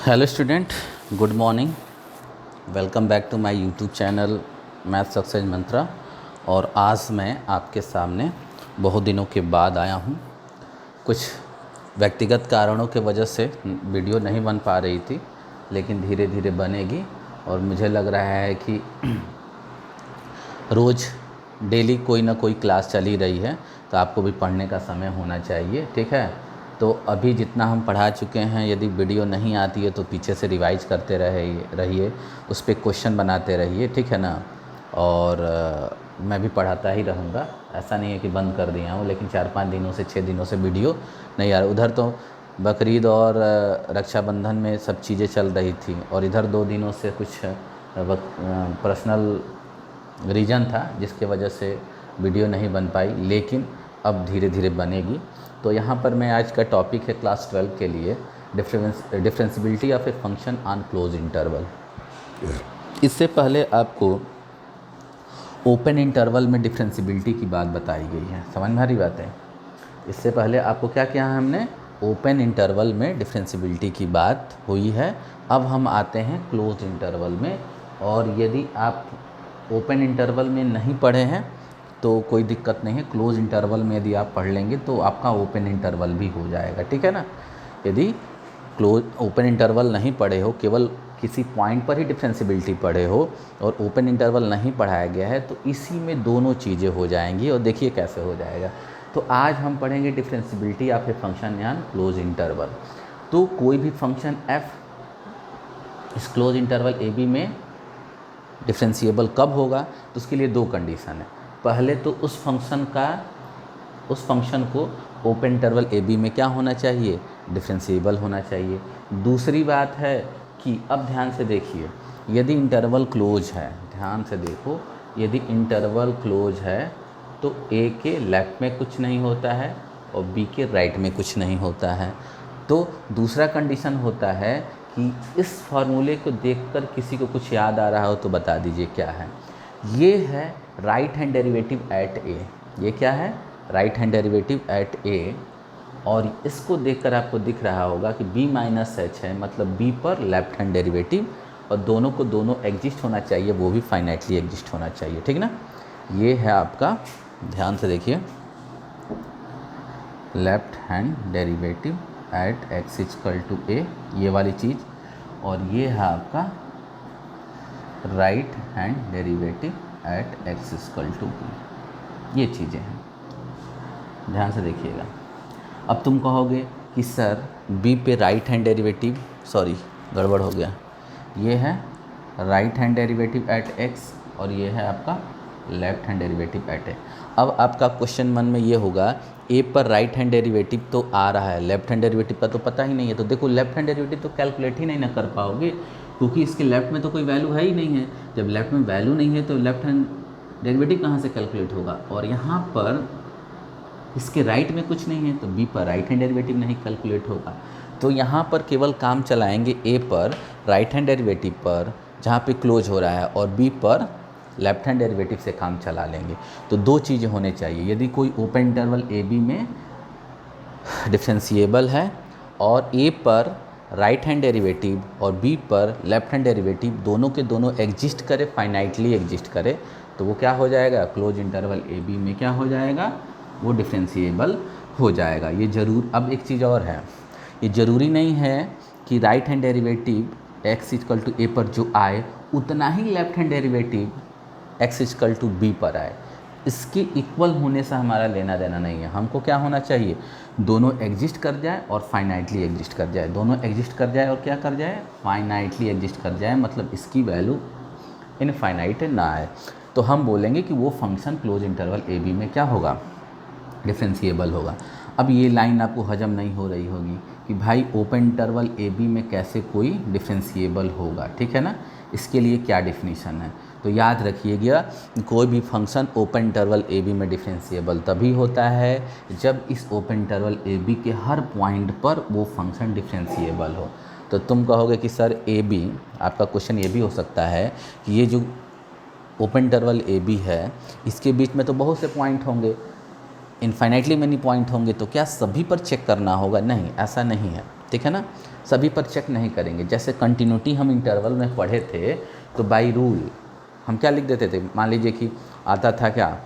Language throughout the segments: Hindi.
Hello student, good morning. Welcome back to my YouTube channel math success mantra. और आज मैं आपके सामने बहुत दिनों के बाद आया हूँ। कुछ व्यक्तिगत कारणों के वजह से वीडियो नहीं बन पा रही थी, लेकिन धीरे धीरे बनेगी। और मुझे लग रहा है कि रोज़ डेली कोई ना कोई क्लास चली रही है, तो आपको भी पढ़ने का समय होना चाहिए, ठीक है। तो अभी जितना हम पढ़ा चुके हैं, यदि वीडियो नहीं आती है तो पीछे से रिवाइज करते रहिए, उस पर क्वेश्चन बनाते रहिए, ठीक है ना। और मैं भी पढ़ाता ही रहूँगा, ऐसा नहीं है कि बंद कर दिया हूँ, लेकिन 4-5 दिनों से 6 दिनों से वीडियो नहीं आ रहा। उधर तो बकरीद और रक्षाबंधन में सब चीज़ें चल रही थी, और इधर 2 दिनों से कुछ पर्सनल रीज़न था जिसके वजह से वीडियो नहीं बन पाई, लेकिन अब धीरे धीरे बनेगी। तो यहाँ पर मैं आज का टॉपिक है क्लास 12 के लिए differentiability of a function on close interval. इससे पहले आपको ओपन इंटरवल में डिफरेंशियबिलिटी की बात बताई गई है, समझ में आ रही बात है। इससे पहले आपको क्या किया है हमने, ओपन इंटरवल में डिफरेंशियबिलिटी की बात हुई है। अब हम आते हैं क्लोज इंटरवल में, और यदि आप ओपन इंटरवल में नहीं पढ़े हैं तो कोई दिक्कत नहीं है। क्लोज इंटरवल में यदि आप पढ़ लेंगे तो आपका ओपन इंटरवल भी हो जाएगा, ठीक है ना। यदि क्लोज ओपन इंटरवल नहीं पढ़े हो, केवल किसी पॉइंट पर ही डिफरेंशियबिलिटी पढ़े हो और ओपन इंटरवल नहीं पढ़ाया गया है, तो इसी में दोनों चीज़ें हो जाएंगी। और देखिए कैसे हो जाएगा। तो आज हम पढ़ेंगे differentiability of a function on close interval. तो कोई भी फंक्शन f इस क्लोज इंटरवल ए बी में डिफरेंशिएबल कब होगा, तो उसके लिए 2 कंडीशन है। पहले तो उस फंक्शन को ओपन इंटरवल ए बी में क्या होना चाहिए, डिफरेंशिएबल होना चाहिए। दूसरी बात है कि अब ध्यान से देखिए, यदि इंटरवल क्लोज है, ध्यान से देखो, यदि इंटरवल क्लोज है तो ए के लेफ्ट में कुछ नहीं होता है और बी के राइट में कुछ नहीं होता है। तो दूसरा कंडीशन होता है कि इस फार्मूले को देखकर किसी को कुछ याद आ रहा हो तो बता दीजिए क्या है। ये है राइट हैंड डेरिवेटिव एट ए। ये क्या है, राइट हैंड डेरिवेटिव एट ए। और इसको देखकर आपको दिख रहा होगा कि b माइनस एच है, मतलब b पर लेफ्ट हैंड डेरिवेटिव, और दोनों को दोनों एग्जिस्ट होना चाहिए, वो भी फाइनाइटली एग्जिस्ट होना चाहिए, ठीक ना। ये है आपका, ध्यान से देखिए, left hand derivative at x equal to a, ये वाली चीज़। और ये है आपका right hand derivative at x equal to b. ये चीज़ें हैं, ध्यान से देखिएगा। अब तुम कहोगे कि सर बी पे राइट हैंड डेरिवेटिव, सॉरी गड़बड़ हो गया, ये है right hand derivative at x और ये है आपका लेफ्ट हैंड डेरिवेटिव एट ए। अब आपका क्वेश्चन मन में ये होगा, ए पर राइट हैंड डेरिवेटिव तो आ रहा है, लेफ्ट हैंड डेरिवेटिव का तो पता ही नहीं है। तो देखो, लेफ्ट हैंड डेरिवेटिव तो कैलकुलेट ही नहीं ना कर पाओगे, क्योंकि इसके लेफ्ट में तो कोई वैल्यू है ही नहीं है। जब लेफ्ट में वैल्यू नहीं है तो लेफ्ट हैंड डेरिवेटिव कहाँ से कैलकुलेट होगा। और यहाँ पर इसके राइट में कुछ नहीं है, तो बी पर राइट हैंड डेरिवेटिव नहीं कैलकुलेट होगा। तो यहाँ पर केवल काम चलाएंगे ए पर राइट हैंड डेरिवेटिव पर, जहाँ पे क्लोज हो रहा है, और बी पर लेफ्ट हैंड डेरिवेटिव से काम चला लेंगे। तो 2 चीज़ें होने चाहिए। यदि कोई ओपन इंटरवल ए बी में डिफरेंशिएबल है और ए पर राइट हैंड डेरिवेटिव और बी पर लेफ्ट हैंड डेरिवेटिव दोनों के दोनों एग्जिस्ट करे, फाइनाइटली एग्जिस्ट करे, तो वो क्या हो जाएगा, क्लोज इंटरवल ए बी में क्या हो जाएगा, वो डिफरेंशिएबल हो जाएगा। ये जरूर, अब एक चीज़ और है, ये ज़रूरी नहीं है कि right hand derivative x equal to a पर जो आए उतना ही left hand derivative x equal to b पर आए। इसके इक्वल होने से हमारा लेना देना नहीं है। हमको क्या होना चाहिए, दोनों एग्जिस्ट कर जाए और फाइनाइटली एग्जिस्ट कर जाए, दोनों एग्जिस्ट कर जाए और क्या कर जाए, फाइनाइटली एग्जिस्ट कर जाए, मतलब इसकी वैल्यू इनफाइनाइट ना आए। तो हम बोलेंगे कि वो function close interval A B में क्या होगा, डिफरेंशिएबल होगा। अब ये लाइन आपको हजम नहीं हो रही होगी कि भाई ओपन इंटरवल ए बी में कैसे कोई डिफरेंशिएबल होगा, ठीक है ना। इसके लिए क्या डेफिनेशन है, तो याद रखिएगा, कोई भी function open interval A B में डिफरेंशिएबल तभी होता है जब इस ओपन इंटरवल ए बी के हर पॉइंट पर वो फंक्शन डिफरेंशिएबल हो। तो तुम कहोगे कि सर ए बी, आपका क्वेश्चन ये भी हो सकता है कि ये जो ओपन इंटरवल ए बी है, इसके बीच में तो बहुत से पॉइंट होंगे, इनफाइनाइटली मैनी पॉइंट होंगे, तो क्या सभी पर चेक करना होगा? नहीं, ऐसा नहीं है। ठीक है ना, सभी पर चेक नहीं करेंगे। जैसे कंटिन्यूटी हम इंटरवल में पढ़े थे, तो बाई रूल हम क्या लिख देते थे, मान लीजिए कि आता था क्या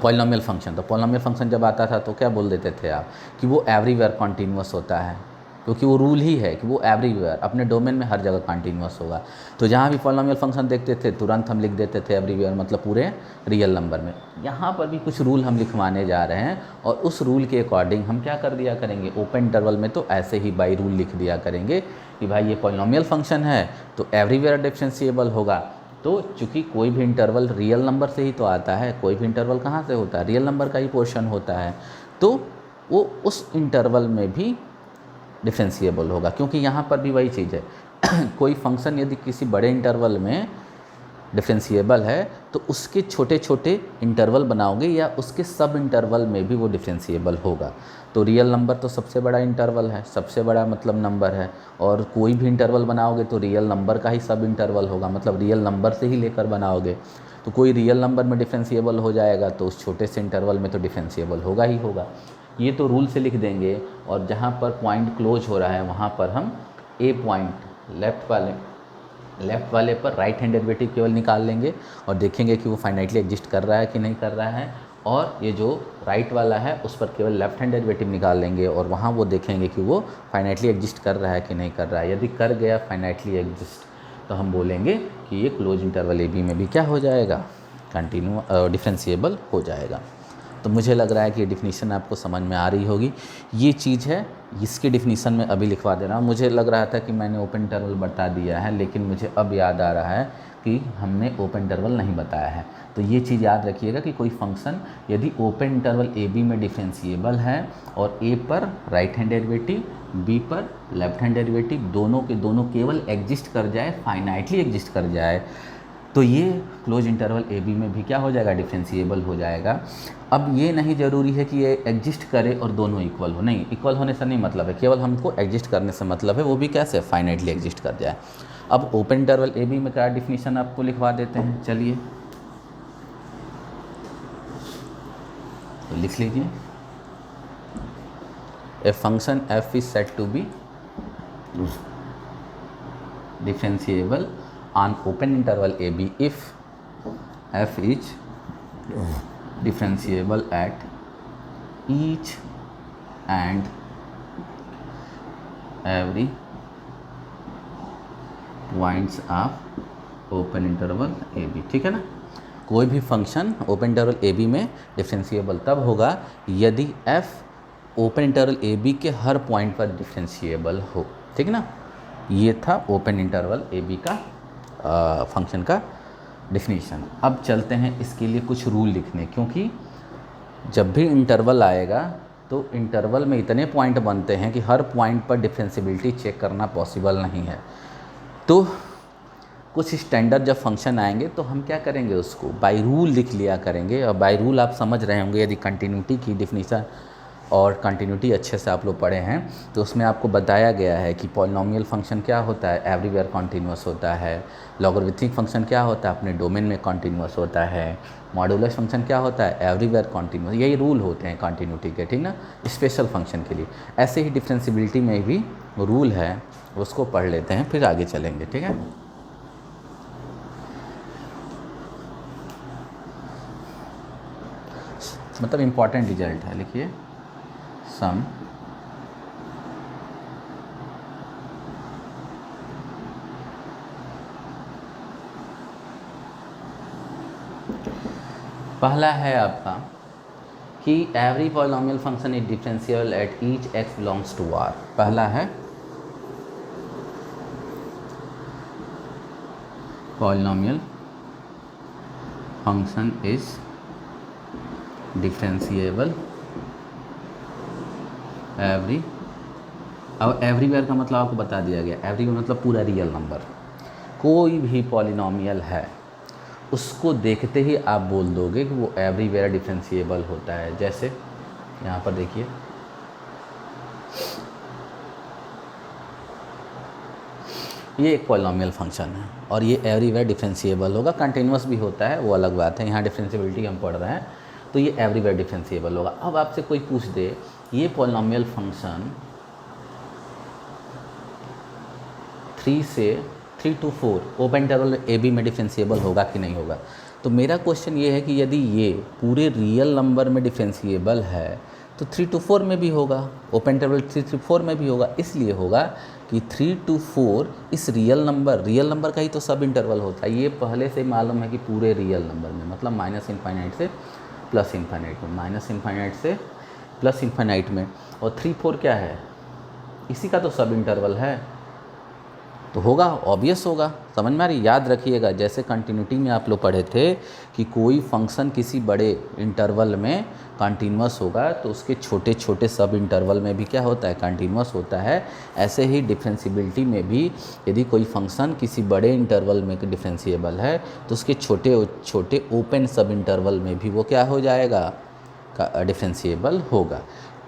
पॉलिनोमियल फंक्शन, तो पॉलिनोमियल फंक्शन जब आता था तो क्या बोल देते थे आप कि वो एवरीवेयर कॉन्टीन्यूअस होता है, क्योंकि वो रूल ही है कि वो एवरीवेयर अपने डोमेन में हर जगह कॉन्टीन्यूअस होगा। तो जहाँ भी पॉलिनोमियल फंक्शन देखते थे तुरंत हम लिख देते थे एवरीवेयर, मतलब पूरे रियल नंबर में। यहाँ पर भी कुछ रूल हम लिखवाने जा रहे हैं, और उस रूल के अकॉर्डिंग हम क्या कर दिया करेंगे, ओपन इंटरवल में तो ऐसे ही बाई रूल लिख दिया करेंगे कि भाई ये पॉलिनोमियल फंक्शन है तो एवरीवेयर डिफरेंशिएबल होगा। तो चूँकि कोई भी इंटरवल रियल नंबर से ही तो आता है, कोई भी इंटरवल कहाँ से होता है, रियल नंबर का ही पोर्शन होता है, तो वो उस इंटरवल में भी डिफरेंशिएबल होगा। क्योंकि यहाँ पर भी वही चीज़ है कोई फंक्शन यदि किसी बड़े इंटरवल में डिफरेंशिएबल है तो उसके छोटे छोटे इंटरवल बनाओगे या उसके सब इंटरवल में भी वो डिफरेंशिएबल होगा। तो रियल नंबर तो सबसे बड़ा इंटरवल है, सबसे बड़ा मतलब नंबर है, और कोई भी इंटरवल बनाओगे तो रियल नंबर का ही सब इंटरवल होगा, मतलब रियल नंबर से ही लेकर बनाओगे। तो कोई रियल नंबर में डिफरेंशिएबल हो जाएगा तो उस छोटे से इंटरवल में तो डिफरेंशिएबल होगा ही होगा। ये तो रूल से लिख देंगे, और जहाँ पर पॉइंट क्लोज हो रहा है वहाँ पर हम ए पॉइंट लेफ़्ट वाले पर राइट हैंड डेरिवेटिव केवल निकाल लेंगे और देखेंगे कि वो फाइनाइटली एग्जिस्ट कर रहा है कि नहीं कर रहा है, और ये जो राइट वाला है उस पर केवल लेफ्ट हैंड डेरिवेटिव निकाल लेंगे और वहाँ वो देखेंगे कि वो फाइनाइटली एग्जिस्ट कर रहा है कि नहीं कर रहा है। यदि कर गया फाइनाइटली एग्जिस्ट तो हम बोलेंगे कि ये क्लोज इंटरवल ए बी में भी क्या हो जाएगा, डिफरेंशिएबल हो जाएगा। तो मुझे लग रहा है कि ये डिफिनीशन आपको समझ में आ रही होगी। ये चीज़ है, इसकी डिफिनीशन में अभी लिखवा दे रहा हूँ। मुझे लग रहा था कि मैंने ओपन इंटरवल बता दिया है, लेकिन मुझे अब याद आ रहा है कि हमने ओपन इंटरवल नहीं बताया है। तो ये चीज़ याद रखिएगा कि कोई फंक्शन यदि ओपन इंटरवल ए बी में डिफरेंशिएबल है और ए पर राइट हैंड डेरिवेटिव, बी पर लेफ्ट हैंड डेरिवेटिव, दोनों के दोनों केवल एग्जिस्ट कर जाए, फाइनाइटली एग्जिस्ट कर जाए, तो ये क्लोज इंटरवल ए बी में भी क्या हो जाएगा, डिफरेंशिएबल हो जाएगा। अब ये नहीं ज़रूरी है कि ये एग्जिस्ट करे और दोनों इक्वल हो, नहीं, इक्वल होने से नहीं मतलब है, केवल हमको एग्जिस्ट करने से मतलब है, वो भी कैसे, फाइनाइटली एग्जिस्ट कर जाए। अब ओपन इंटरवल ए बी में क्या डिफिनीशन आपको लिखवा देते हैं, चलिए तो लिख लीजिए। A function F is said to be differentiable on open interval AB if f is differentiable at each and every points of open interval AB। ठीक है ना, कोई भी function open interval A B में डिफरेंशिएबल तब होगा यदि f open interval A B के हर पॉइंट पर डिफरेंशिएबल हो। ठीक है ना, ये था ओपन इंटरवल ए बी का फंक्शन का डिफिनीशन। अब चलते हैं इसके लिए कुछ रूल लिखने, क्योंकि जब भी इंटरवल आएगा तो इंटरवल में इतने पॉइंट बनते हैं कि हर पॉइंट पर डिफरेंशिएबिलिटी चेक करना पॉसिबल नहीं है। तो कुछ स्टैंडर्ड जब फंक्शन आएंगे तो हम क्या करेंगे, उसको बाय रूल लिख लिया करेंगे। और बाय रूल आप समझ रहे होंगे, यदि कंटिन्यूटी की डिफिनीशन और कंटिन्यूटी अच्छे से आप लोग पढ़े हैं तो उसमें आपको बताया गया है कि पॉलिनोमियल फंक्शन क्या होता है, एवरीवेयर कॉन्टीन्यूअस होता है। लॉगरिथमिक फंक्शन क्या होता है, अपने डोमेन में कॉन्टीन्यूअस होता है। मॉडुलस फंक्शन क्या होता है, एवरीवेयर कॉन्टीन्यूअस। यही रूल होते हैं कंटिन्यूटी के, ठीक ना, स्पेशल फंक्शन के लिए। ऐसे ही डिफरेंशिएबिलिटी में भी रूल है, उसको पढ़ लेते हैं फिर आगे चलेंगे। ठीक है, मतलब इम्पॉर्टेंट रिजल्ट है, लिखिए सम पहला है आपका कि every polynomial function is differentiable at each X belongs to R. पहला है polynomial function is differentiable every. अब एवरीवेयर का मतलब आपको बता दिया गया, एवरी का मतलब पूरा रियल नंबर। कोई भी पॉलिनोमियल है उसको देखते ही आप बोल दोगे कि वो एवरीवेयर डिफरेंशिएबल होता है। जैसे यहाँ पर देखिए, ये एक पॉलिनोमियल फंक्शन है और ये एवरीवेयर डिफरेंशिएबल होगा। कंटिन्यूअस भी होता है, वो अलग बात है, यहाँ डिफरेंशिएबिलिटी हम पढ़ रहे हैं, तो ये एवरीवेयर डिफरेंशिएबल होगा। अब आपसे कोई पूछ दे ये polynomial function 3 to 4 open interval A B में डिफरेंशिएबल होगा कि नहीं होगा। तो मेरा क्वेश्चन ये है कि यदि ये पूरे रियल नंबर में डिफरेंशिएबल है तो 3 to 4 में भी होगा, ओपन इंटरवल 3 to 4 में भी होगा। इसलिए होगा कि 3 to 4 इस रियल नंबर का ही तो सब इंटरवल होता है। ये पहले से मालूम है कि पूरे रियल नंबर में, मतलब माइनस इनफाइनाइट से प्लस इनफाइनाइट में, माइनस इनफाइनाइट से प्लस इनफाइनाइट में। और 3 4 क्या है, इसी का तो सब इंटरवल है, तो होगा, ऑब्वियस होगा। समझ में आ रही? याद रखिएगा, जैसे कंटिन्यूटी में आप लोग पढ़े थे कि कोई फंक्शन किसी बड़े इंटरवल में कंटिन्यूअस होगा तो उसके छोटे छोटे सब इंटरवल में भी क्या होता है, कंटिन्यूअस होता है। ऐसे ही डिफरेंशिएबिलिटी में भी यदि कोई फंक्शन किसी बड़े इंटरवल में डिफरेंशिएबल है तो उसके छोटे छोटे ओपन सब इंटरवल में भी वो क्या हो जाएगा, डिफरेंशिएबल होगा।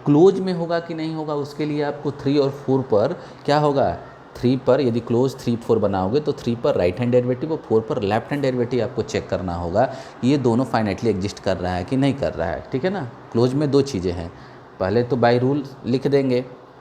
क्लोज में होगा कि नहीं होगा, उसके लिए आपको 3 और 4 पर क्या होगा, 3 पर यदि क्लोज 3 4 बनाओगे तो 3 पर राइट हैंड डेरिवेटिव और 4 पर लेफ्ट हैंड डेरिवेटिव आपको चेक करना होगा कि ये दोनों फाइनाइटली एग्जिस्ट कर रहा है कि नहीं कर रहा है। ठीक है ना। क्लोज में 2 चीज़ें हैं, पहले तो बाय रूल लिख देंगे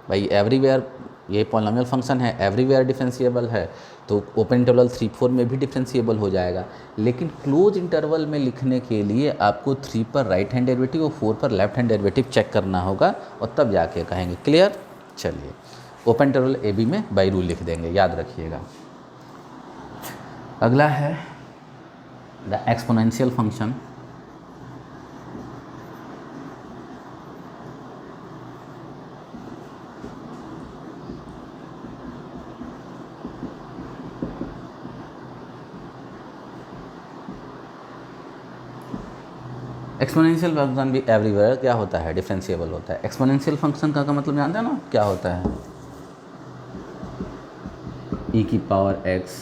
भाई एवरीवेयर ये पॉलिनोमियल फंक्शन है, एवरीवेयर डिफरेंशिएबल है, तो ओपन इंटरवल 3 4 में भी डिफरेंशिएबल हो जाएगा। लेकिन क्लोज इंटरवल में लिखने के लिए आपको 3 पर राइट हैंड डेरिवेटिव और 4 पर लेफ्ट हैंड डेरिवेटिव चेक करना होगा और तब जाके कहेंगे। क्लियर? चलिए, ओपन इंटरवल ए बी में बाय रूल लिख देंगे, याद रखिएगा। अगला है the exponential function. Exponential function भी एवरीवेयर क्या होता है, डिफरेंशिएबल होता है। एक्सपोनेंशियल फंक्शन का मतलब जानते हैं ना क्या होता है, e की पावर x,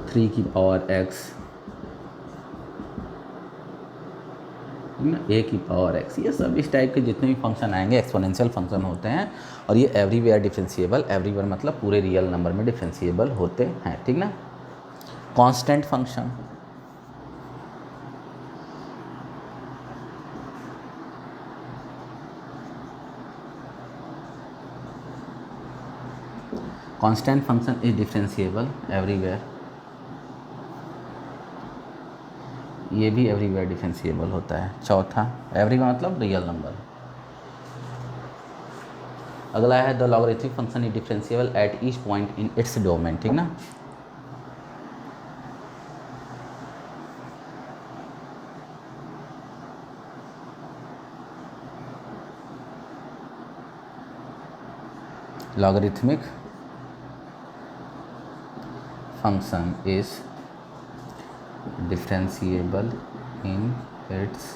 3 की पावर x, a की पावर x, ये सब इस टाइप के जितने भी फंक्शन आएंगे एक्सपोनेंशियल फंक्शन होते हैं। और ये एवरीवेयर डिफरेंशिएबल, एवरीवेयर मतलब पूरे रियल नंबर में डिफरेंशिएबल होते हैं। ठीक ना। Constant function, constant function is differentiable everywhere, ये भी एवरीवेयर डिफरेंशिएबल होता है। चौथा, एवरीवेयर मतलब रियल नंबर। अगला है the logarithmic function is differentiable at each point in its domain. ठीक ना। Logarithmic function is differentiable in its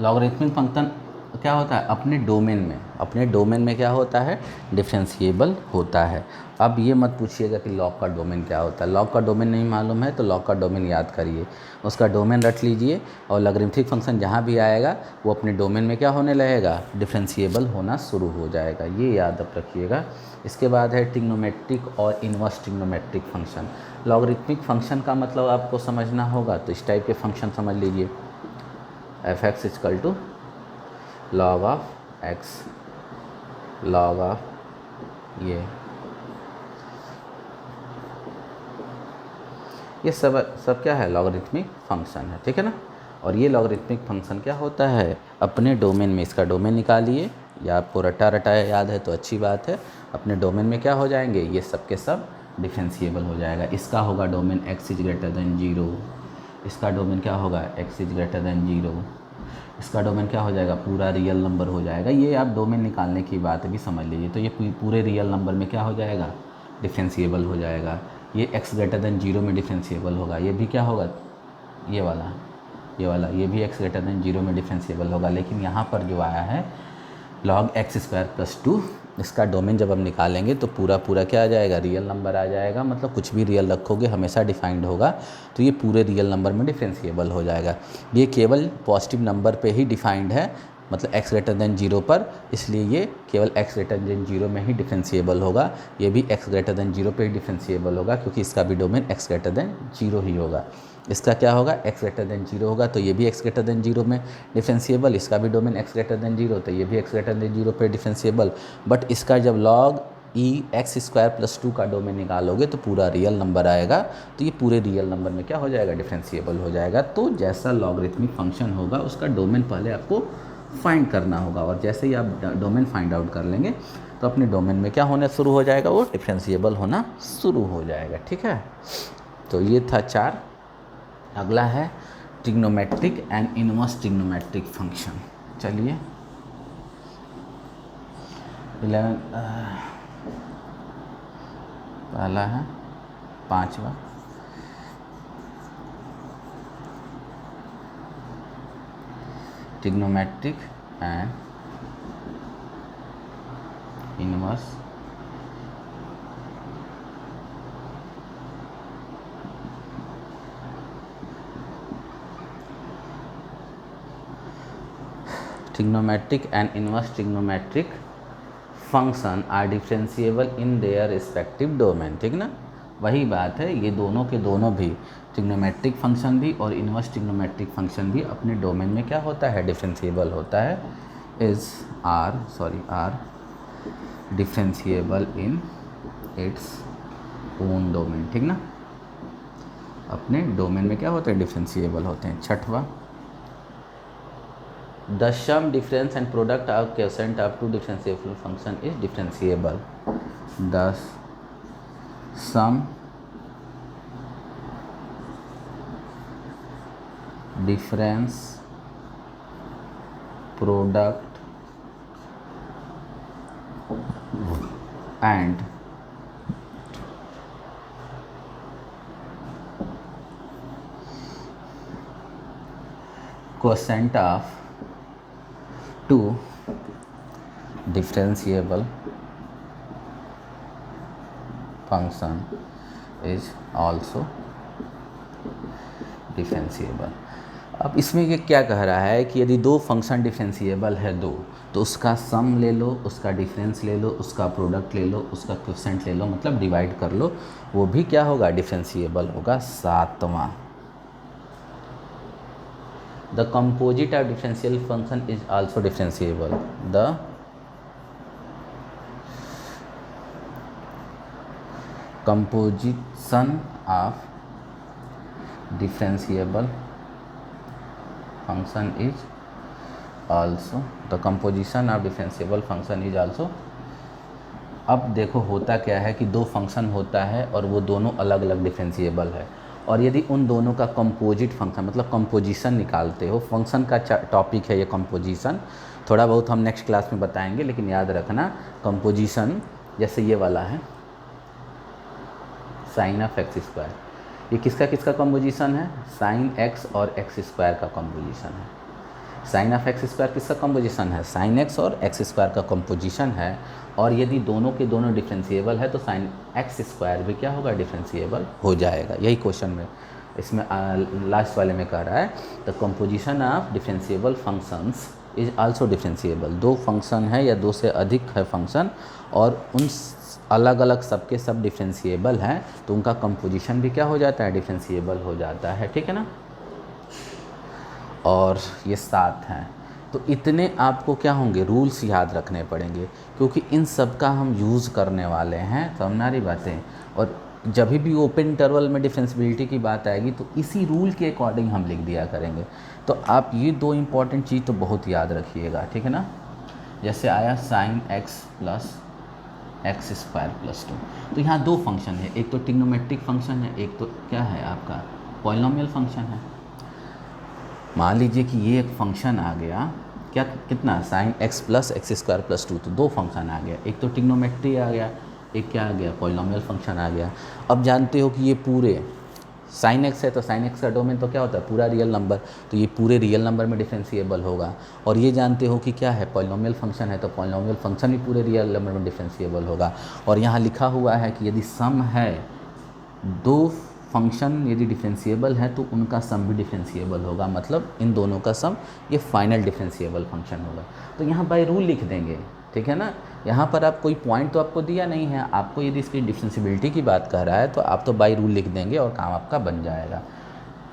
logarithmic function क्या होता है, अपने डोमेन में क्या होता है, डिफरेंशिएबल होता है। अब ये मत पूछिएगा कि लॉग का डोमेन क्या होता है, लॉग का डोमेन नहीं मालूम है तो लॉग का डोमेन याद करिए, उसका डोमेन रट लीजिए और लॉगरिथमिक फंक्शन जहाँ भी आएगा वो अपने डोमेन में क्या होने लगेगा, डिफरेंशिएबल होना शुरू हो जाएगा। ये याद रखिएगा। इसके बाद है ट्रिग्नोमेट्रिक और inverse trigonometric function. Logarithmic function का मतलब आपको समझना होगा, तो इस टाइप के फंक्शन समझ लीजिए, f(x) equal to log of x, log of ये सब क्या है, लॉगरिथमिक फंक्शन है। ठीक है ना। और ये लॉगरिथमिक फंक्शन क्या होता है, अपने डोमेन में, इसका डोमेन निकालिए, या आपको रटा याद है तो अच्छी बात है। अपने डोमेन में क्या हो जाएंगे, ये सब के सब डिफरेंशिएबल हो जाएगा। इसका होगा domain x is greater than 0, इसका डोमेन क्या होगा, x इज ग्रेटर दैन 0, इसका डोमेन क्या हो जाएगा, पूरा रियल नंबर हो जाएगा। ये आप डोमेन निकालने की बात भी समझ लीजिए। तो ये पूरे रियल नंबर में क्या हो जाएगा, डिफरेंशिएबल हो जाएगा। ये x ग्रेटर दैन 0 में डिफरेंशिएबल होगा, ये भी क्या होगा, ये वाला ये भी x ग्रेटर दैन 0 में डिफरेंशिएबल होगा। लेकिन यहाँ पर जो आया है log x स्क्वायर प्लस 2, इसका डोमेन जब हम निकालेंगे तो पूरा क्या आ जाएगा, रियल नंबर आ जाएगा। मतलब कुछ भी रियल रखोगे हमेशा डिफाइंड होगा, तो ये पूरे रियल नंबर में डिफरेंशिएबल हो जाएगा। ये केवल पॉजिटिव नंबर पे ही डिफाइंड है, मतलब x ग्रेटर देन 0 पर, इसलिए ये केवल x ग्रेटर देन 0 में ही डिफरेंशिएबल होगा। ये भी x ग्रेटर देन 0 पे ही डिफरेंशिएबल होगा, क्योंकि इसका भी डोमेन x ग्रेटर देन 0 ही होगा। इसका क्या होगा, x ग्रेटर देन 0 होगा, तो ये भी x ग्रेटर देन 0 में डिफरेंशिएबल, इसका भी डोमेन x ग्रेटर देन 0, तो ये भी x ग्रेटर देन 0 पे डिफरेंशिएबल। बट इसका जब log e x square plus 2 का डोमेन निकालोगे तो पूरा रियल नंबर आएगा, तो ये पूरे रियल नंबर में क्या हो जाएगा, डिफरेंशिएबल हो जाएगा। तो जैसा लॉगरिथमिक फंक्शन होगा उसका डोमेन पहले आपको फाइंड करना होगा, और जैसे ही आप डोमेन फाइंड आउट कर लेंगे तो अपने डोमेन में क्या होना शुरू हो जाएगा, वो डिफरेंशिएबल होना शुरू हो जाएगा। ठीक है, तो ये था 4। अगला है trigonometric and inverse trigonometric function. चलिए 11 पहला है 5वां trigonometric and inverse trigonometric and inverse trigonometric function are differentiable in their respective domain. ठीक ना, वही बात है, ये दोनों के दोनों भी ट्रिग्नोमेट्रिक फंक्शन भी और इनवर्स ट्रिग्नोमेट्रिक फंक्शन भी अपने डोमेन में क्या होता है, डिफरेंशिएबल होता है। Are differentiable in its own domain. ठीक ना, अपने डोमेन में क्या होते हैं, डिफरेंशिएबल होते हैं। 6वां the sum difference and product of quotient of two differentiable function is differentiable. The sum difference product and quotient of two differentiable function is also differentiable। अब इसमें ये क्या कह रहा है कि यदि दो फंक्शन डिफरेंशिएबल है दो, तो उसका सम ले लो, उसका डिफरेंस ले लो, उसका प्रोडक्ट ले लो, उसका क्वोशेंट ले लो, मतलब डिवाइड कर लो, वो भी क्या होगा, डिफरेंशिएबल होगा। 7वां the composite of differential function is also differentiable. The composition of differentiable function is also अब देखो होता क्या है कि दो फंक्शन होता है और वो दोनों अलग अलग डिफरेंशिएबल है, और यदि उन दोनों का कंपोजिट फंक्शन मतलब कंपोजिशन निकालते हो, फंक्शन का टॉपिक है ये कंपोजिशन, थोड़ा बहुत हम नेक्स्ट क्लास में बताएंगे, लेकिन याद रखना कंपोजिशन जैसे ये वाला है साइन ऑफ एक्स स्क्वायर, ये किसका किसका कंपोजिशन है, साइन एक्स और एक्स स्क्वायर का कंपोजिशन है। साइन ऑफ एक्स स्क्वायर किसका कंपोजिशन है, साइन एक्स और एक्स स्क्वायर का कंपोजिशन है, और यदि दोनों के दोनों डिफरेंशिएबल है तो साइन एक्स स्क्वायर भी क्या होगा, डिफरेंशिएबल हो जाएगा। यही क्वेश्चन में इसमें लास्ट वाले में कह रहा है the composition of differentiable functions is also differentiable. दो फंक्शन है या दो से अधिक है फंक्शन और उन अलग अलग सबके सब डिफरेंशिएबल हैं, तो उनका कंपोजिशन भी क्या हो जाता है, डिफरेंशिएबल हो जाता है। ठीक है ना, और ये 7 हैं, तो इतने आपको क्या होंगे, रूल्स याद रखने पड़ेंगे, क्योंकि इन सब का हम यूज़ करने वाले हैं, समझना रही बातें। और जब भी ओपन इंटरवल में डिफरेंशिएबिलिटी की बात आएगी तो इसी रूल के अकॉर्डिंग हम लिख दिया करेंगे। तो आप ये दो इम्पॉर्टेंट चीज़ तो बहुत याद रखिएगा। ठीक है ना, जैसे आया sine x plus x square plus 2, तो यहाँ दो फंक्शन है, एक तो ट्रिग्नोमेट्रिक फंक्शन है, एक तो क्या है आपका पॉलिनोमियल फंक्शन है। मान लीजिए कि ये एक फंक्शन आ गया, क्या कितना, sine x plus x square plus 2, तो दो फंक्शन आ गया, एक तो ट्रिग्नोमेट्री आ गया, एक क्या आ गया, पॉलिनोमियल फंक्शन आ गया। अब जानते हो कि ये पूरे साइन एक्स है तो साइन एक्स का डोमेन तो क्या होता है, पूरा रियल नंबर, तो ये पूरे रियल नंबर में डिफरेंशिएबल होगा। और ये जानते हो कि क्या है, पॉलिनोमियल फंक्शन है, तो पॉलिनोमियल फंक्शन भी पूरे रियल नंबर में डिफरेंशिएबल होगा। और यहाँ लिखा हुआ है कि यदि सम है दो फंक्शन यदि डिफरेंशिएबल है तो उनका सम भी डिफरेंशिएबल होगा, मतलब इन दोनों का सम ये फाइनल डिफरेंशिएबल फंक्शन होगा। तो यहाँ बाय रूल लिख देंगे, ठीक है ना। यहाँ पर आप कोई पॉइंट तो आपको दिया नहीं है, आपको यदि इसकी डिफरेंशिएबिलिटी की बात कर रहा है तो आप तो बाय रूल लिख देंगे और काम आपका बन जाएगा।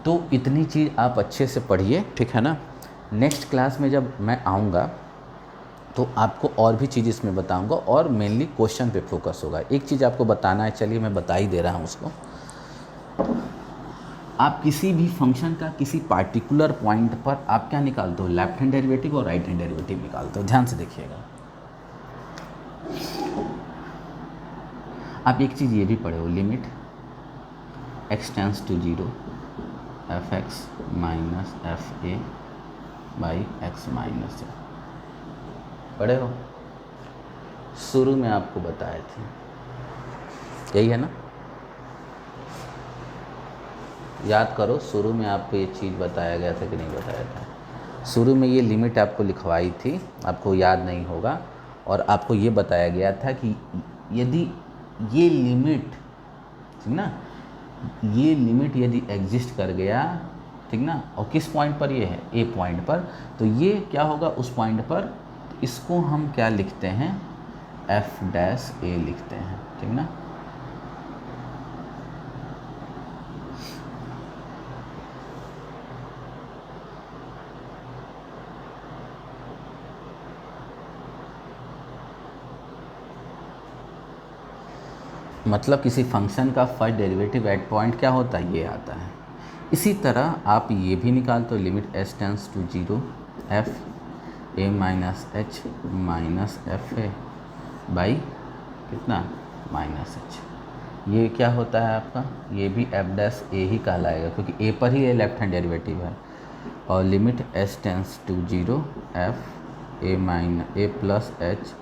तो इतनी चीज़ आप अच्छे से पढ़िए, ठीक है ना। नेक्स्ट क्लास में जब मैं आऊँगा तो आपको और भी चीज़ इसमें बताऊँगा और मेनली क्वेश्चन पे फोकस होगा। एक चीज़ आपको बताना है, चलिए मैं बता ही दे रहा हूँ उसको। आप किसी भी फंक्शन का किसी पार्टिकुलर पॉइंट पर आप क्या निकालते हो, लेफ्ट हैंड डेरिवेटिव और राइट हैंड डेरिवेटिव निकालते हो। ध्यान से देखिएगा। आप एक चीज़ ये भी पढ़े हो, limit x tends to 0 fx minus fa by x minus a, पढ़े हो, शुरू में आपको बताए थे, यही है ना। याद करो, शुरू में आपको ये चीज़ बताया गया था कि नहीं बताया था। शुरू में ये लिमिट आपको लिखवाई थी, आपको याद नहीं होगा, और आपको ये बताया गया था कि यदि ये लिमिट, ठीक ना, ये लिमिट यदि एग्जिस्ट कर गया, ठीक ना, और किस पॉइंट पर ये है, ए पॉइंट पर, तो ये क्या होगा उस पॉइंट पर, इसको हम क्या लिखते हैं, एफ डैश ए लिखते हैं, ठीक ना। मतलब किसी फंक्शन का फर्स्ट डेरिवेटिव एट पॉइंट क्या होता है, ये आता है। इसी तरह आप ये भी निकालते हो, limit S tends to 0 F A minus H minus F A by कितना, माइनस एच। ये क्या होता है आपका, ये भी एफ डैश ए ही कहलाएगा क्योंकि ए पर ही ये लेफ्ट हैंड डेरिवेटिव है। और limit S tends to 0 F A plus H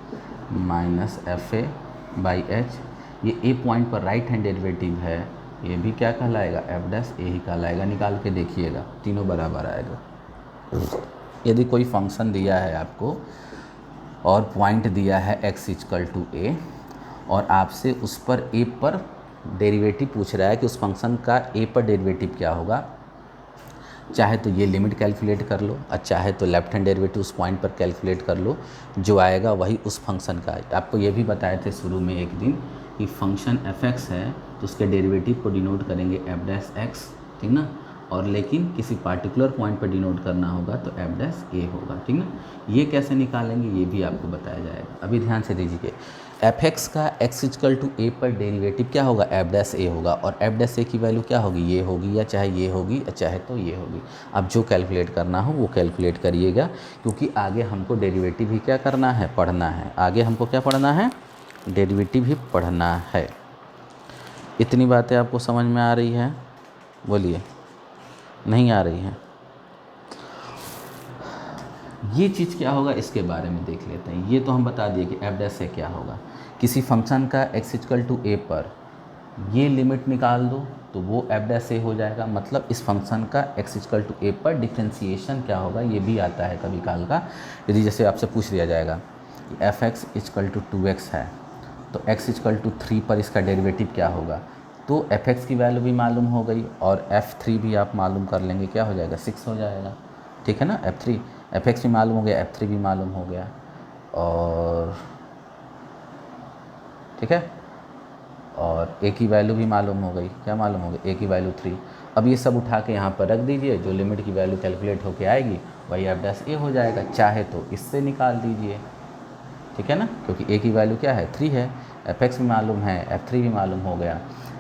minus F A by H, ये ए पॉइंट पर राइट हैंड डेरिवेटिव है, ये भी क्या कहलाएगा, एफ डैश ए ही कहलाएगा। निकाल के देखिएगा, तीनों बराबर आएगा। यदि कोई फंक्शन दिया है आपको और पॉइंट दिया है x इक्वल टू ए, और आपसे उस पर ए पर डेरिवेटिव पूछ रहा है कि उस फंक्शन का ए पर डेरिवेटिव क्या होगा, चाहे तो ये लिमिट कैलकुलेट कर लो और चाहे तो लेफ्ट हैंड डेरिवेटिव उस पॉइंट पर कैलकुलेट कर लो, जो आएगा वही उस फंक्शन का है। आपको ये भी बताए थे शुरू में एक दिन कि फंक्शन fx है तो उसके डेरिवेटिव को डिनोट करेंगे f डैश x, ठीक ना, और लेकिन किसी पार्टिकुलर पॉइंट पर डिनोट करना होगा तो f डैश a होगा, ठीक ना। ये कैसे निकालेंगे ये भी आपको बताया जाएगा। अभी ध्यान से दीजिए, fx का x इक्वल टू a पर डेरिवेटिव क्या होगा, f डैश a होगा, और f डैश a की वैल्यू क्या होगी, ये होगी, या चाहे ये होगी या चाहे तो ये होगी। अब जो कैलकुलेट करना हो वो कैलकुलेट करिएगा, क्योंकि आगे हमको डेरिवेटिव ही क्या करना है, पढ़ना है। आगे हमको क्या पढ़ना है, डेरिवेटिव ही पढ़ना है। इतनी बातें आपको समझ में आ रही है, बोलिए, नहीं आ रही है। ये चीज़ क्या होगा इसके बारे में देख लेते हैं। ये तो हम बता दिए कि एफ डैश से क्या होगा, किसी फंक्शन का x इक्वल टू ए पर ये लिमिट निकाल दो तो वो एफ डैश से हो जाएगा। मतलब इस फंक्शन का x इक्वल टू ए पर डिफ्रेंसिएशन क्या होगा, ये भी आता है कभी काल का। यदि जैसे आपसे पूछ लिया जाएगा कि F x equal to 2x है तो x इक्वल टू 3 पर इसका डेरिवेटिव क्या होगा, तो एफ एक्स की वैल्यू भी मालूम हो गई और f3 भी आप मालूम कर लेंगे, क्या हो जाएगा, 6 हो जाएगा, ठीक है ना। एफ एक्स भी मालूम हो गया, f3 भी मालूम हो गया, और ठीक है, और a की वैल्यू भी मालूम हो गई, क्या मालूम हो गई, a की वैल्यू 3। अब ये सब उठा के यहाँ पर रख दीजिए, जो लिमिट की वैल्यू कैलकुलेट होके आएगी वही एफ डैश ए हो जाएगा। चाहे तो इससे निकाल दीजिए, ठीक है ना, क्योंकि a की वैल्यू क्या है, 3 है, एफ एक्स भी मालूम है, f3 भी मालूम हो गया।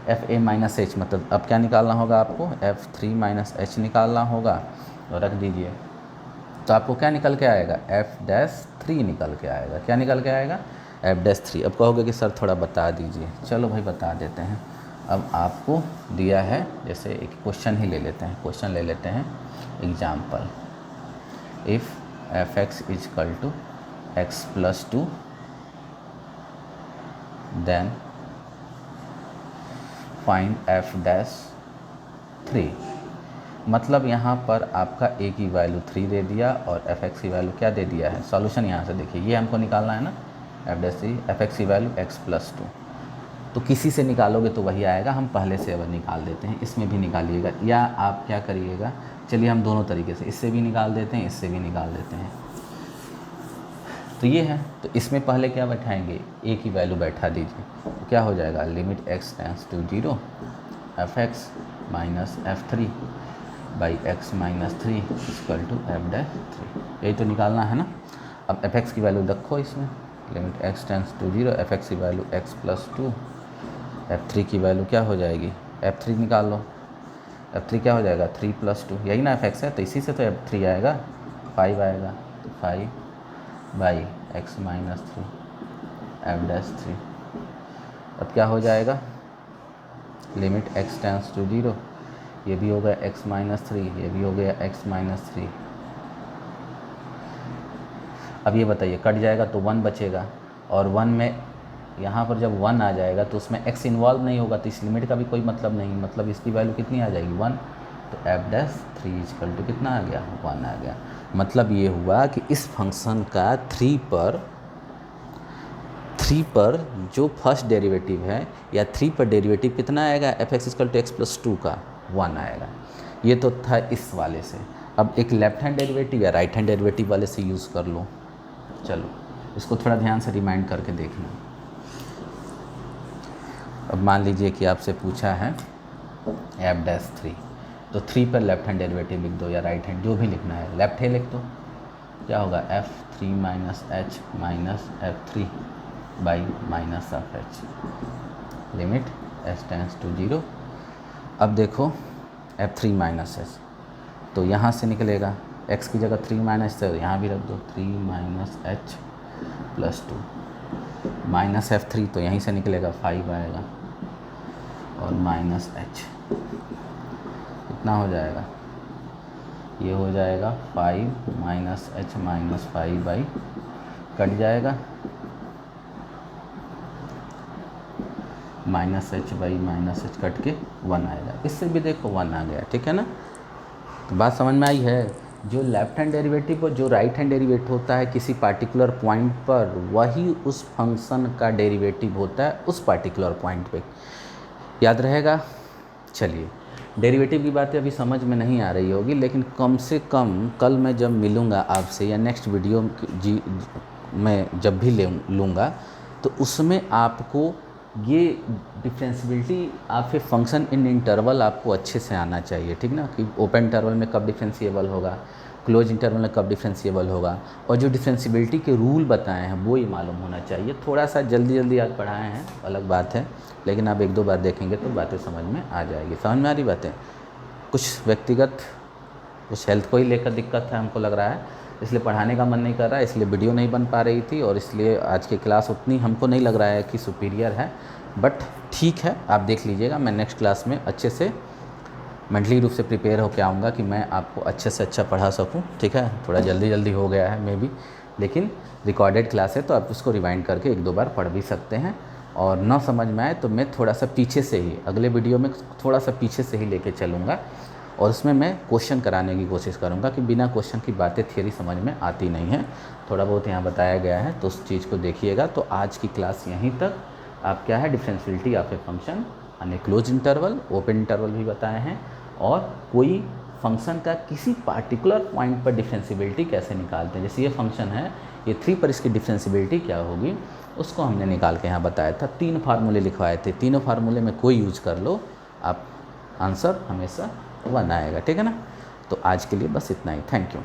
एफ ए माइनस एच, मतलब अब क्या निकालना होगा आपको, f3 माइनस एच निकालना होगा, और रख दीजिए तो आपको क्या निकल के आएगा, एफ डैश 3 निकल के आएगा। क्या निकल के आएगा, एफ डैश 3। अब कहोगे कि सर थोड़ा बता दीजिए, चलो भाई बता देते हैं। अब आपको दिया है, जैसे एक क्वेश्चन ही ले लेते हैं, क्वेश्चन ले लेते हैं example, if F X is equal to X plus 2 then find F dash 3। मतलब यहाँ पर आपका a की वैल्यू 3 दे दिया और एफ एक्स की वैल्यू क्या दे दिया है। सॉल्यूशन यहाँ से देखिए, ये हमको निकालना है ना, एफ डैश 3, एफ एक्स की वैल्यू x प्लस 2, तो किसी से निकालोगे तो वही आएगा, हम पहले से अब निकाल देते हैं, इसमें भी निकालिएगा। या आप क्या करिएगा, चलिए हम दोनों तरीके से, इससे भी निकाल देते हैं, इससे भी निकाल देते हैं। तो ये है, तो इसमें पहले क्या बैठाएंगे, ए की वैल्यू बैठा दीजिए, तो क्या हो जाएगा, limit x tends to 0 fx minus f3 by x minus 3 equal to f'3। यही तो निकालना है ना। अब fx की वैल्यू रखो इसमें, limit x tends to 0 fx की वैल्यू x प्लस 2, f3 की वैल्यू क्या हो जाएगी, f3 निकाल लो, f3 क्या हो जाएगा 3 प्लस 2, यही ना fx है, तो इसी से तो f3 आएगा, 5 आएगा, तो 5 बाई x माइनस 3 f'3। अब क्या हो जाएगा, लिमिट x टेंड्स टू 0, ये भी हो गया x माइनस 3, ये भी हो गया x माइनस 3। अब ये बताइए, कट जाएगा तो 1 बचेगा, और 1 में यहाँ पर जब 1 आ जाएगा तो उसमें x इन्वॉल्व नहीं होगा, तो इस लिमिट का भी कोई मतलब नहीं, मतलब इसकी वैल्यू कितनी आ जाएगी 1, तो f'3 इक्वल टू कितना आ गया 1 आ गया। मतलब ये हुआ कि इस फंक्शन का 3 पर जो फर्स्ट डेरिवेटिव है, या 3 पर डेरिवेटिव कितना आएगा, fx equal to x plus 2 का 1 आएगा। ये तो था इस वाले से। अब एक लेफ्ट हैंड डेरिवेटिव या राइट हैंड डेरिवेटिव वाले से यूज़ कर लो। चलो इसको थोड़ा ध्यान से रिमाइंड करके देखना। अब मान लीजिए कि आपसे पूछा है f'3, तो 3 पर लेफ्ट हैंड डेरिवेटिव लिख दो, या राइट हैंड जो भी लिखना है, लेफ्ट हैंड लिख दो, क्या होगा f3 minus h minus f3 by minus of h, limit s tends to 0। अब देखो f3 माइनस h, तो यहाँ से निकलेगा x की जगह 3 माइनस, तो यहाँ भी रख दो 3 minus h plus 2 minus f3, तो यहीं से निकलेगा 5 आएगा, और माइनस h कितना हो जाएगा, ये हो जाएगा 5 minus h minus 5 by, cut जाएगा minus h by minus h cut के 1 आएगा। इससे भी देखो 1 आ गया, ठीक है ना। तो बात समझ में आई है। जो लेफ्ट हैंड डेरिवेटिव और जो राइट हैंड डेरिवेटिव होता है किसी पार्टिकुलर पॉइंट पर, वही उस फंक्शन का डेरिवेटिव होता है उस पार्टिकुलर पॉइंट पे, याद रहेगा। चलिए, डेरिवेटिव की बातें अभी समझ में नहीं आ रही होगी, लेकिन कम से कम कल मैं जब मिलूँगा आपसे, या नेक्स्ट वीडियो मैं जब भी लूँगा, तो उसमें आपको ये differentiability of a function in interval आपको अच्छे से आना चाहिए, ठीक ना, कि ओपन इंटरवल में कब डिफरेंशिएबल होगा, क्लोज इंटरवल में कब डिफरेंशिएबल होगा, और जो डिफरेंशियबिलिटी के रूल बताए हैं वो ही मालूम होना चाहिए। थोड़ा सा जल्दी आज पढ़ाए हैं, अलग बात है, लेकिन आप 1-2 बार देखेंगे तो बातें समझ में आ जाएगी। समझ में आ रही बातें। कुछ व्यक्तिगत कुछ हेल्थ को ही लेकर दिक्कत है हमको लग रहा है, इसलिए पढ़ाने का मन नहीं कर रहा है, इसलिए वीडियो नहीं बन पा रही थी, और इसलिए आज की क्लास उतनी हमको नहीं लग रहा है कि सुपीरियर है। बट ठीक है, आप देख लीजिएगा, मैं नेक्स्ट क्लास में अच्छे से मेंटली रूप से प्रिपेयर होकर आऊँगा कि मैं आपको अच्छे से अच्छा पढ़ा सकूँ, ठीक है। थोड़ा जल्दी हो गया है मे बी, लेकिन रिकॉर्डेड क्लास है तो आप उसको रिवाइंड करके 1-2 बार पढ़ भी सकते हैं। और ना समझ में आए तो मैं थोड़ा सा पीछे से ही अगले वीडियो में थोड़ा सा पीछे से ही लेके चलूँगा, और उसमें मैं क्वेश्चन कराने की कोशिश करूँगा कि बिना क्वेश्चन की बातें थियरी समझ में आती नहीं है, थोड़ा बहुत यहाँ बताया गया है, तो उस चीज़ को देखिएगा। तो आज की क्लास यहीं तक। आप क्या है, डिफरेंशियबिलिटी ऑफ ए फंक्शन यानी क्लोज इंटरवल, ओपन इंटरवल भी बताए हैं, और कोई फंक्शन का किसी पार्टिकुलर पॉइंट पर डिफरेंशियबिलिटी कैसे निकालते हैं। जैसे ये फंक्शन है, ये 3 पर इसकी डिफरेंशियबिलिटी क्या होगी उसको हमने निकाल के यहाँ बताया था। 3 फार्मूले लिखवाए थे, तीनों फार्मूले में कोई यूज कर लो, आप आंसर हमेशा 1 आएगा, ठीक है ना। तो आज के लिए बस इतना ही। Thank you.